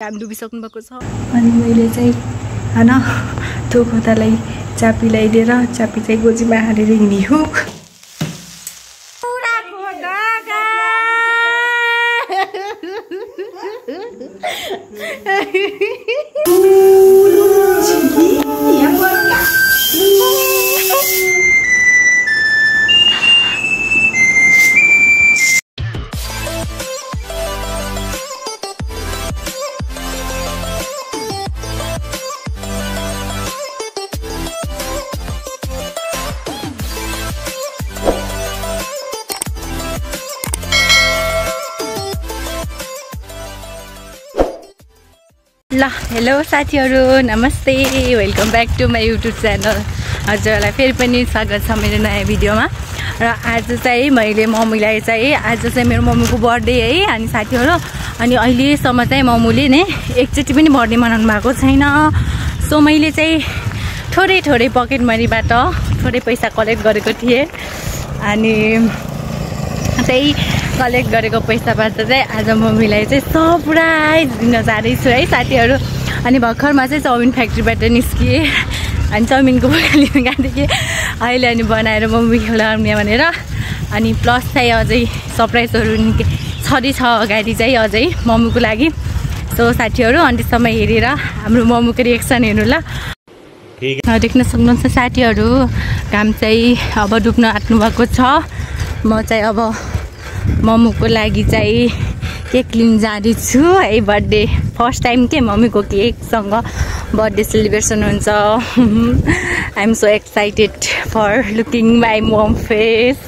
काम डुबिसक्नु भएको छ अनि मैले चाहिँ हैन त्यो खोतालाई चापीलाई दिएर चापी चाहिँ गोजीमा हालेर हिँड्ने हो। ल हेलो साथीहरु नमस्ते welcome back to my YouTube channel. हजुरलाई फेरि पनि स्वागत छ मेरो नयाँ भिडियोमा। र आज चाहिँ मैले मम्मीलाई चाहिँ आज चाहिँ मेरो मम्मीको बर्थडे है अनि साथीहरु अनि अहिलेसम्म चाहिँ मम्मीले नै एकचोटि पनि बर्थडे मनाउनु भएको छैन। सो मैले चाहिँ थोरै पकेट मनीबाट थोरै पैसा कलेक्ट गरेको थिएँ अनि त्यही कलेक्ट गरेको पैसाबाट चाहिँ आज मम्मीलाई चाहिँ सरप्राइज दिन जाँदैछु है साथीहरु। अनि भर्खरमा चाहिँ चाउमिन फ्याक्ट्रीबाट निस्किएँ अनि चाउमिनको बोका लिन गएको थिएँ अहिले अनि बनाएर मम्मी खुवाउने भनेर। अनि प्लस चाहिँ अझै सरप्राइजहरू छँदै छ अगाडि चाहिँ अझै मम्मीको लागि। सो साथीहरु अन्त्यसम्म हेरेर हाम्रो मम्मीको रिएक्सन हेर्नु ल। देख्न सक्नुहुन्छ साथीहरु घाम चाहिँ अब डुब्न आँट्नु भएको छ। म चाहिँ अब मम्मीको लागि चाहिँ केक लिन जाँदैछु है। बर्थडे फर्स्ट टाइम के मम्मीको केकसँग बर्थडे सेलिब्रेसन हुन्छ। I am so excited for looking my mum face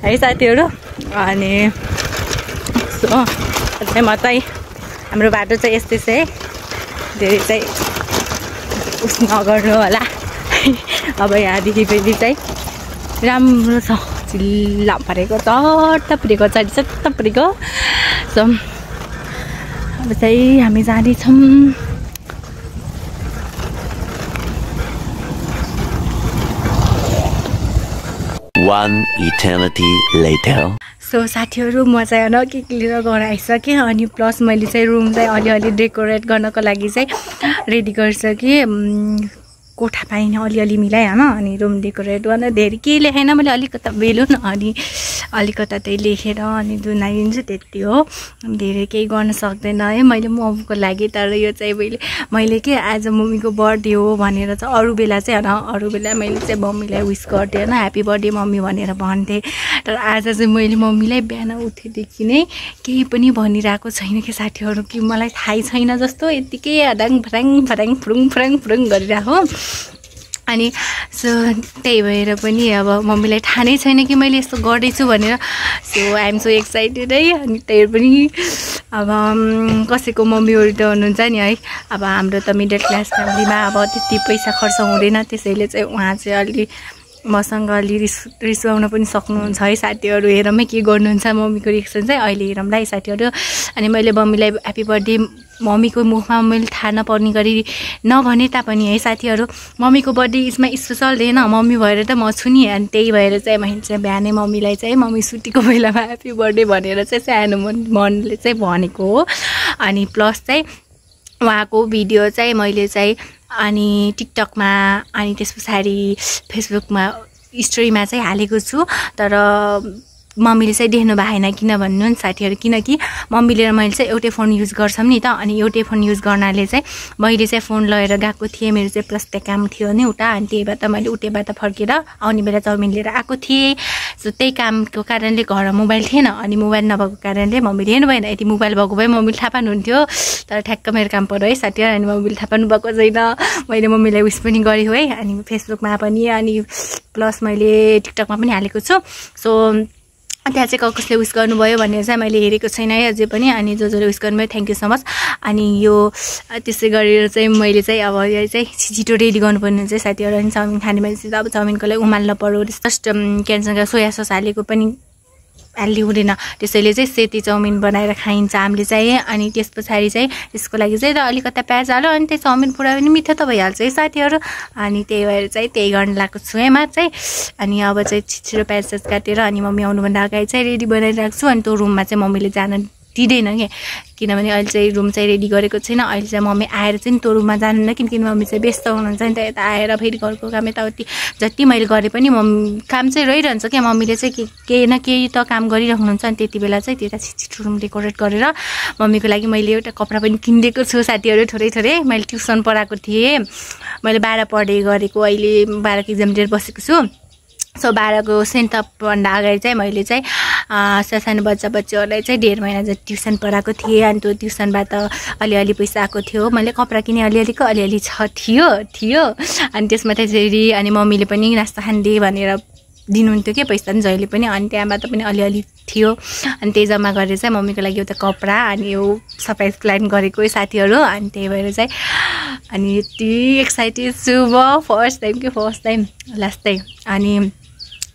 है साथीहरु। अनि सो चाहिँ म चाहिँ हाम्रो बाटो चाहिँ यस्तै छ है, धेरै चाहिँ उस नगर्नु होला। अब यहाँदेखि फेरि चाहिँ राम्रो छ, चिल्ला परेको चट्ट परेको चट्ट परेको। सो अब चाहिँ हामी जाँदैछौँ। One eternity later. सो साथीहरु म चाहिँ न केक लिएर घर आइसकेँ अनि प्लस मैले चाहिँ रुम चाहिँ अलिअलि डेकोरेट गर्नको लागि चाहिँ रेडी गरिसकेँ। कोठा पाइने अलिअलि मिलाइ हैन अनि रुम डेकोरेट गर्न धेरै केही लेखेन मैले, अलिकता बेलुन अनि अलिकता त्यही लेखेर अनि दुनाइदिन्छु त्यति हो। धेरै केही गर्न सक्दैन है मैले मम्मीको लागि। तर यो चाहिँ मैले के आज मम्मीको बर्थडे हो भनेर चाहिँ अरू बेला चाहिँ हैन, अरू बेला मैले चाहिँ मम्मीलाई विश गर्थेँ हैन, ह्यापी बर्थडे मम्मी भनेर भन्थेँ। तर आज चाहिँ मैले मम्मीलाई बिहान उठेदेखि नै केही पनि भनिरहेको छैन कि साथीहरु, कि मलाई थाहै छैन जस्तो यतिकै अडाङ फराङ फराङ फुरुङ फुरुङ फुरुङ गरिरहेको। अनि सो त्यही भएर पनि अब मम्मीलाई थाहा नै छैन कि मैले यस्तो गर्दैछु भनेर। So I am so excited है। अनि त्यही पनि अब कसैको मम्मीहरू त हुनुहुन्छ नि है, अब हाम्रो त मिडल क्लास फ्यामिलीमा अब त्यति पैसा खर्च हुँदैन, त्यसैले चाहिँ उहाँ चाहिँ अलि मसँग अलि रिसाउन पनि सक्नुहुन्छ है साथीहरु। हेरौँ के गर्नुहुन्छ मम्मीको रिएक्सन चाहिँ अहिले हेरौँला है साथीहरु। अनि मैले मम्मीलाई ह्यापी बर्थडे मम्मीको मुखमा मैले थाहा नपर्ने गरी नभने तापनि है साथीहरु, मम्मीको बर्थडे यसमा स्पेसल डे न, मम्मी भएर त म छु नि। अनि त्यही भएर चाहिँ मैले चाहिँ बिहानै मम्मीलाई चाहिँ मम्मी सुटीको बेलामा ह्यापी बर्थडे भनेर चाहिँ सानो मनले चाहिँ भनेको हो। अनि प्लस चाहिँ उहाँको भिडियो चाहिँ मैले चाहिँ अनि टिकटकमा अनि त्यस पछाडि फेसबुकमा स्टोरीमा चाहिँ हालेको छु। तर मम्मीले चाहिँ देख्नु भएन किन भन्नु नि साथीहरु, किनकि मम्मीले र मैले चाहिँ एउटै फोन युज गर्छौँ नि त। अनि एउटै फोन युज गर्नाले चाहिँ मैले चाहिँ फोन लिएर गएको थिएँ, मेरो चाहिँ प्लस काम थियो नि उता। अनि त्यही भएर मैले उतैबाट फर्केर आउने बेला चाउमिन लिएर आएको थिएँ। सो त्यही कामको कारणले घर मोबाइल थिएन अनि मोबाइल नभएको कारणले मम्मीले हेर्नु भएन। यदि मोबाइल भएको भए मम्मीले थाहा पाउनुहुन्थ्यो, तर ठ्याक्क मेरो काम पर्यो है साथीहरु। अनि मम्मीले थाहा पाउनु भएको छैन, मैले मम्मीलाई विश पनि गरेँ है। अनि फेसबुकमा पनि अनि प्लस मैले टिकटकमा पनि हालेको छु। सो त्यहाँ चाहिँ कसले विश गर्नुभयो भनेर चाहिँ मैले हेरेको छैन है अझै पनि। अनि जसले विश गर्नुभयो थ्याङ्क यू सो मच। अनि यो त्यसै गरेर चाहिँ मैले चाहिँ अब यो चाहिँ छिटो रेडी गर्नुपर्ने हुन्छ साथीहरु। अनि चाउमिन खाने मान्छे अब चाउमिनको लागि उमाल्न पर्यो, जस्ट के भन्छ सोया सस हालेको पनि हाल्नु हुँदैन, त्यसैले चाहिँ सेती चाउमिन बनाएर खाइन्छ हामीले चाहिँ। अनि त्यस पछाडि चाहिँ त्यसको लागि चाहिँ अलिकता प्याज हाल्यो अनि त्यो चाउमिन पुरा पनि मिठो त भइहाल्छ है साथीहरु। अनि त्यही भएर चाहिँ त्यही गर्न लागेको छु है चाहिँ। अनि अब चाहिँ छिटो प्याज काटेर अनि मम्मी आउनुभन्दा अगाडि चाहिँ रेडी बनाइराख्छु। अनि त्यो रुममा चाहिँ मम्मीले जान दिँदैन क्या किनभने अहिले चाहिँ रुम चाहिँ रेडी गरेको छैन अहिले चाहिँ मम्मी आएर चाहिँ त्यो रुममा जानुहुन्न किनकि मम्मी चाहिँ व्यस्त हुनुहुन्छ नि त यता आएर फेरि घरको काम यताउति जति मैले गरेँ पनि मम्मी काम चाहिँ रहिरहन्छ क्या मम्मीले चाहिँ केही न केही त काम गरिराख्नुहुन्छ अनि त्यति बेला चाहिँ त्यता छिटो रुम डेकोरेट गरेर मम्मीको लागि मैले एउटा कपडा पनि किनिदिएको छु साथीहरू थोरै थोरै मैले ट्युसन पढाएको थिएँ मैले 12 पढे गरेको अहिले 12 को एक्जाम दिएर बसेको छु सो 12 को सेन्ट अपभन्दा अगाडि चाहिँ मैले चाहिँ सानो बच्चाहरूलाई चाहिँ 1.5 महिना जति ट्युसन पढाएको थिएँ अनि त्यो ट्युसनबाट अलिअलि पैसा आएको थियो मैले कपडा किने अलिअलि थियो अनि त्यसमा त्यसरी अनि मम्मीले पनि नास्ता खान्दे भनेर दिनुहुन्थ्यो के पैसा पनि जहिले पनि अनि त्यहाँबाट पनि अलिअलि थियो अनि त्यही जम्मा गरेर चाहिँ मम्मीको लागि एउटा कपडा अनि यो सरप्राइज प्लान गरेको साथीहरू अनि त्यही भएर चाहिँ अनि यति एक्साइटेड छु म फर्स्ट टाइम लास्ट टाइम अनि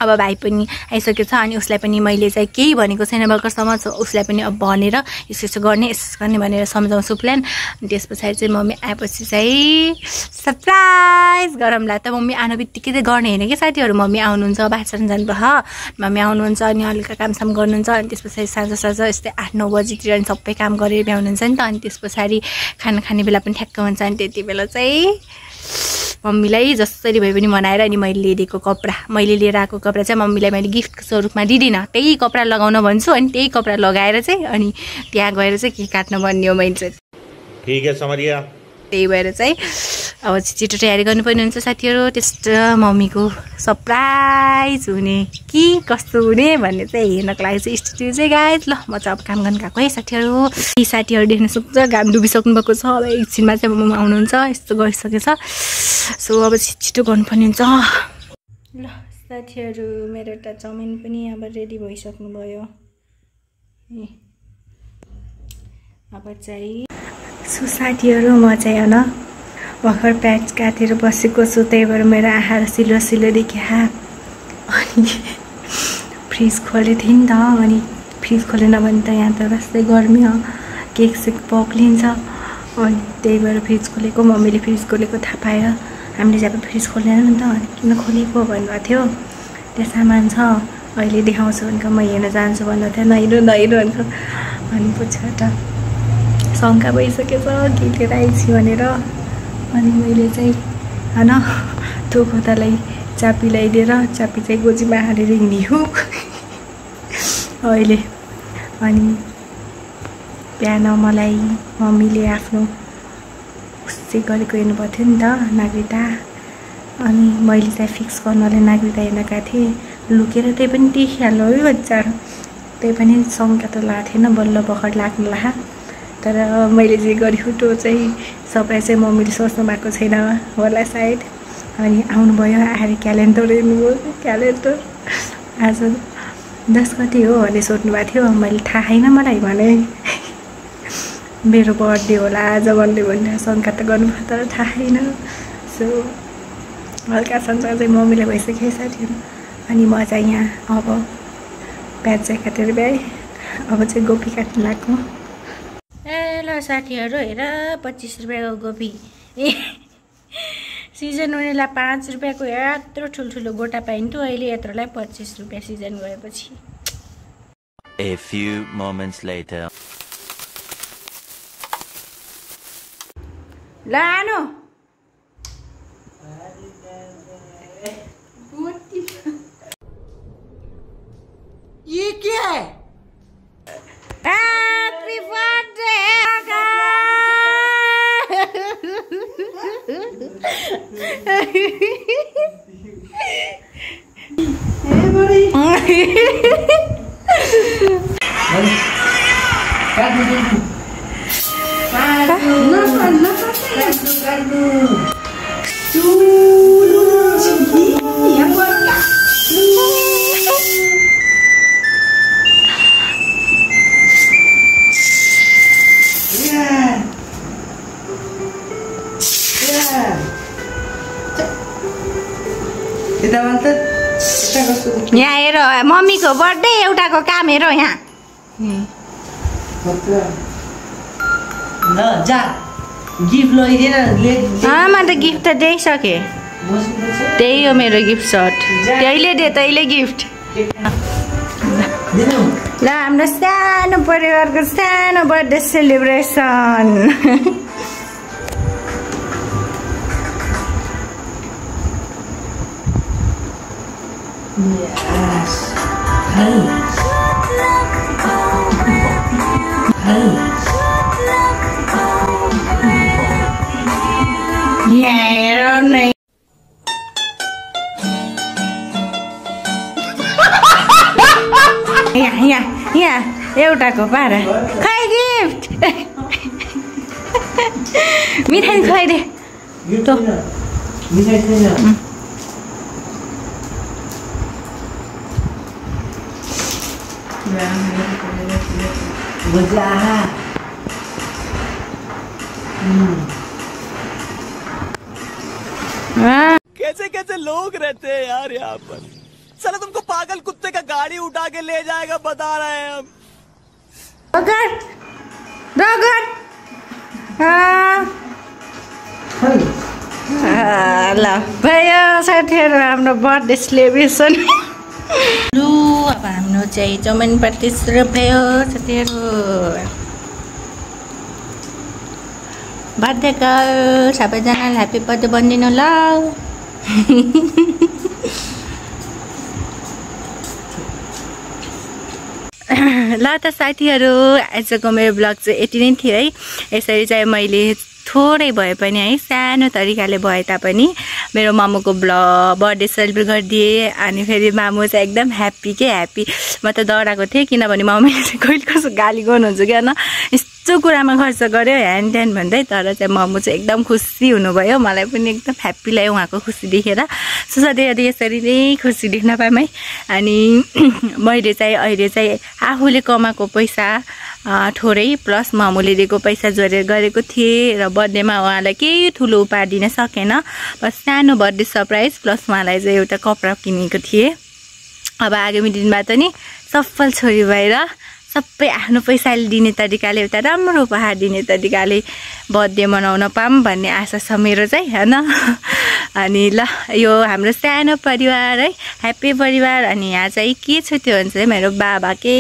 अब भाइ पनि आइसकेको छ अनि उसलाई पनि मैले चाहिँ केही भनेको छैन भर्खरसम्म उसलाई पनि अब भनेर यसो गर्ने भनेर सम्झाउँछु प्लान अनि त्यस पछाडि चाहिँ मम्मी आएपछि चाहिँ सरप्राइज गरौँला त मम्मी आउनु बित्तिकै चाहिँ गर्ने होइन कि साथीहरू मम्मी आउनुहुन्छ भाषण जानुभयो मम्मी आउनुहुन्छ अनि हल्का कामसाम गर्नुहुन्छ अनि त्यस पछाडि साँझ यस्तै 8-9 बजीतिर अनि सबै काम गरेर भ्याउनुहुन्छ नि त अनि त्यस पछाडि खाना खाने बेला पनि ठ्याक्क हुन्छ अनि त्यति बेला चाहिँ मम्मीलाई जसरी भए पनि मनाएर अनि मैले लिएको कपडा मैले लिएर आएको कपडा चाहिँ मम्मीलाई मैले गिफ्टको स्वरूपमा दिदिनँ त्यही कपडा लगाउन भन्छु अनि त्यही कपडा लगाएर चाहिँ अनि त्यहाँ गएर चाहिँ के काट्न भन्ने हो मैले चाहिँ ठीक है समरिया त्यही भएर चाहिँ अब छिटो तयारी गर्नुपर्ने हुन्छ साथीहरू त्यस्तो मम्मीको सरप्राइज हुने कि कस्तो हुने भन्ने चाहिँ हेर्नको लागि चाहिँ स्टुडियो चाहिँ गाइज ल म चाहिँ अब काम गर्न गएको है साथीहरू यी साथीहरू देख्न सक्छ घाम डुबिसक्नु भएको छ अब एकछिनमा चाहिँ मम्मी आउनुहुन्छ यस्तो गरिसकेछ सो अब छिटो गर्नुपर्ने हुन्छ ल साथीहरू मेरो एउटा चाउमिन पनि अब रेडी भइसक्नु भयो अब चाहिँ सो साथीहरू म चाहिँ होइन भर्खर प्याज काटेर बसेको छु त्यही भएर मेरो आँखा सिलो देखिया अनि फ्रिज खोलेको थिएँ नि त अनि फ्रिज खोलेन भने त यहाँ त रस्तै गर्मी हो केक सेक पक्लिन्छ अनि त्यही भएर फ्रिज खोलेको मम्मीले फ्रिज खोलेको थाहा पाएर हामीले चाहिँ अब फ्रिज खोलेन नि त अनि किन खोलेको भन्नुभएको थियो त्यहाँ सामान छ अहिले देखाउँछु भनेको म हेर्न जान्छु भन्नुभएको थियो नहिँड्नु भनेको अनि पछाडि शङ्का भइसकेछ के लिएर आइछु भनेर अनि मैले चाहिँ होइन त्यो खोतालाई चापी ल्याइदिएर चापी चाहिँ गोजीमा हालेर हिँड्यो अहिले अनि बिहान मलाई मम्मीले आफ्नो उस्तै गरेको हेर्नुभएको थियो नि त नागरिकता अनि मैले चाहिँ फिक्स गर्नले नागरिकता हेर्न गएको थिएँ लुकेर त्यही पनि देखिहाल्यो है बच्चाहरू त्यही पनि शङ्का त लागेको थिएन बल्ल भर्खर लाग्नु लाग्यो तर मैले जे गरेको त्यो चाहिँ सबै चाहिँ मम्मीले सोच्नु भएको छैन होला सायद अनि आउनुभयो आएर क्यालेन्डर हेर्नुभयो क्यालेन्डर आज 10 गते हो भने सोध्नु भएको थियो मैले थाहा छैन मलाई भने मेरो बर्थडे होला आज भन्ने भनेर शङ्का त गर्नुभयो तर थाहा छैन सो हल्का शङ्का चाहिँ मम्मीले भइसक्यो साथीहरू अनि म चाहिँ यहाँ अब प्याज चाहिँ काटेर भ्याएँ अब चाहिँ गोपी काट्नु लाग्नु ल साथीहरू हेर 25 रुपियाँको गोपी सिजन हुनेलाई 5 रुपियाँको यत्रो ठुल्ठुलो गोटा पाइन्थ्यो अहिले यत्रोलाई 25 रुपियाँ सिजन गएपछि A few moments later लानो ये क्या है? Happy birthday, यहाँ हेर मम्मीको बर्थडे एउटाको काम हेर यहाँ ल जा गिफ्ट लैदिएन म त गिफ्ट त दिइसकेँ त्यही हो मेरो गिफ्ट सर्ट तैँले दे तैँले गिफ्ट दिनु ल हाम्रो सानो परिवारको सानो birthday celebration Yes. Hey. Hey. हेर नै यहाँ एउटाको पारा खै गिफ्ट मिठाई खुवाइदे तँ मिठाई छैन मजा कैसे कैसे लोग रहते हैं यार यहाँ पर साला तुमको पागल कुत्ते का गाड़ी उठा के ले जाएगा बता रहे हैं हम ल भयो साथीहरू हाम्रो बर्थडे सेलिब्रेसन लु अब हाम्रो चाहिँ चाउमिन पार्टी सुरु भयो साथीहरू बर्थडे गर्ल सबैजनालाई ह्याप्पी बर्थडे भनिदिनु ल ल त साथीहरू आजको मेरो ब्लग चाहिँ यति नै थियो है यसरी चाहिँ मैले थोरै भए पनि है सानो तरिकाले भए तापनि मेरो मामुको बर्थडे सेलिब्रेट गरिदिएँ अनि फेरि मामु चाहिँ एकदम ह्याप्पी के ह्याप्पी म त डराएको थिएँ किनभने मम्मीले चाहिँ कहिले कसो गाली गर्नुहुन्छ क्या न यस्तो कुरामा खर्च गर्यो ह्यान ट्यान भन्दै तर चाहिँ मामु चाहिँ एकदम खुसी हुनुभयो मलाई पनि एकदम ह्याप्पी लाग्यो उहाँको खुसी देखेर सो साथीहरू यसरी नै खुसी देख्न पाएँ है अनि मैले चाहिँ अहिले चाहिँ आफूले कमाएको पैसा थोरै प्लस मामुले दिएको पैसा जोडेर गरेको थिएँ र बर्थडेमा उहाँलाई केही ठुलो उपहार दिन सकेन बस सानो बर्थडे सरप्राइज प्लस उहाँलाई चाहिँ एउटा कपडा किनेको थिएँ अब आगामी दिनमा त नि सफल छोरी भएर सबै आफ्नो पैसाले दिने तरिकाले एउटा राम्रो उपहार दिने तरिकाले बर्थडे मनाउन पाऊँ भन्ने आशा छ मेरो चाहिँ हैन अनि ल यो हाम्रो सानो परिवार है ह्याप्पी परिवार अनि यहाँ चाहिँ के छ त्यो भन्छ चाहिँ मेरो बाबा के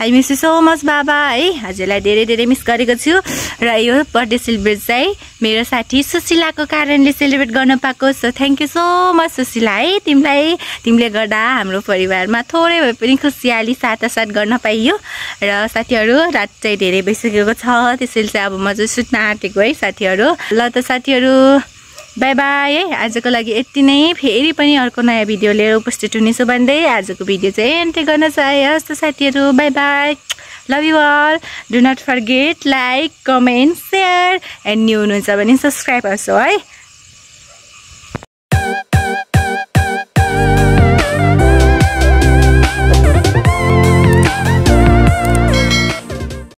I miss you so much बाबा है हजुरलाई धेरै धेरै मिस गरेको छु र यो बर्थडे सेलिब्रेट चाहिँ मेरो साथी सुशीलाको कारणले सेलिब्रेट गर्न पाएको so thank you so much Sushila है तिमीले गर्दा हाम्रो परिवारमा थोरै भए पनि खुसियाली साथसाथ गर्न पाइयो र साथीहरू रात चाहिँ धेरै भइसकेको छ त्यसैले चाहिँ अब म चाहिँ सुत्न आँटेको है साथीहरू ल त साथीहरू बाई बाई है आजको लागि यति नै फेरि पनि अर्को नयाँ भिडियो लिएर उपस्थित हुनेछु भन्दै आजको भिडियो चाहिँ एन्ड गर्न चाहे हस् त साथीहरू bye bye love you all do not forget like comment share and new हुनुहुन्छ भने सब्सक्राइब गर्छु है